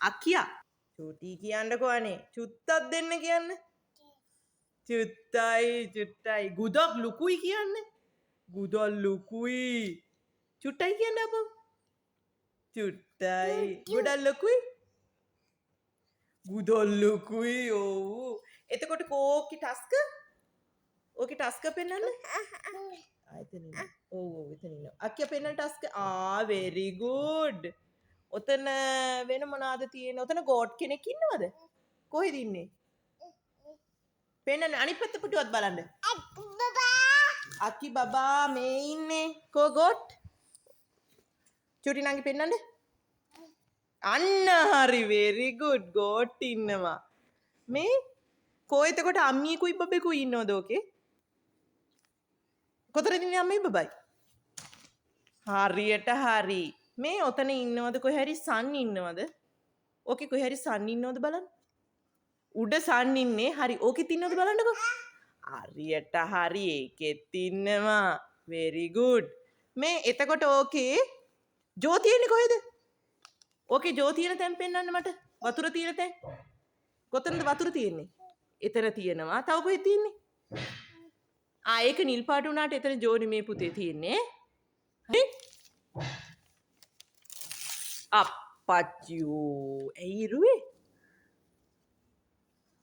අක්කියා චූටි කියන්නකෝ අනේ චුත්තක් දෙන්න කියන්න චුත්තයි ගුදක් ලුකුයි කියන්නේ ගුදල් ලුකුයි චුට්ටයි කියන්න අපෝ චුට්ටයි ගොඩක් ලොකුයි ගුදල් ලොකුයි ඔව් එතකොට කෝකි ටස්ක ඕකේ ටස්ක පෙන්නන්න ආයතන ඔව් එතන ඉන්න අක්කියා පෙන්නන ටස්ක very good ඔතන වෙන මොනවාද තියෙන්නේ ඔතන ගෝඩ් කෙනෙක් ඉන්නවද කොහෙද ඉන්නේ පෙන්නන්න අනිත් පැත්ත පුටුවත් බලන්න අක්කි බබා මේ ඉන්නේ කෝ ගෝඩ් චුටි නංගි පෙන්නන්න අන්න හරි very good ගෝඩ් ඉන්නවා මේ කෝ එතකොට අම්මියකුයි බබෙකුයි ඉන්නවද ඕකේ කොතනද ඉන්නේ අම්මයි බබයි හරියට හරි මේ ඔතන ඉන්නවද කොහේ හරි සන් ඉන්නවද ඕකේ කොහේ හරි සන් ඉන්නවද බලන්න උඩ සන් ඉන්නේ හරි ඕකෙත් ඉන්නවද බලන්නකෝ හරියට හරි ඒකෙත් ඉන්නවා very good මේ එතකොට ඕකේ ජෝ තියෙන්නේ කොහෙද ඕකේ ජෝ තියෙන තැන් පෙන්නන්න මට වතුර තියෙන තැන් කොතනද වතුර තියෙන්නේ එතන තියෙනවා තව කොහෙද තියෙන්නේ ඒක නිල් පාට වුණාට එතන ජෝනි මේ පුතේ තියෙන්නේ හරි අප්පච්චියෝ ඇයි ඉරුවේ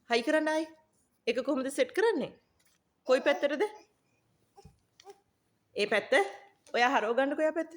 හයි කරන්න ආයි ඒක කොහොමද සෙට් කරන්නේ කොයි පැත්තටද ඒ පැත්ත ඔයා හරව ගන්නකෝ එයා පැත්ත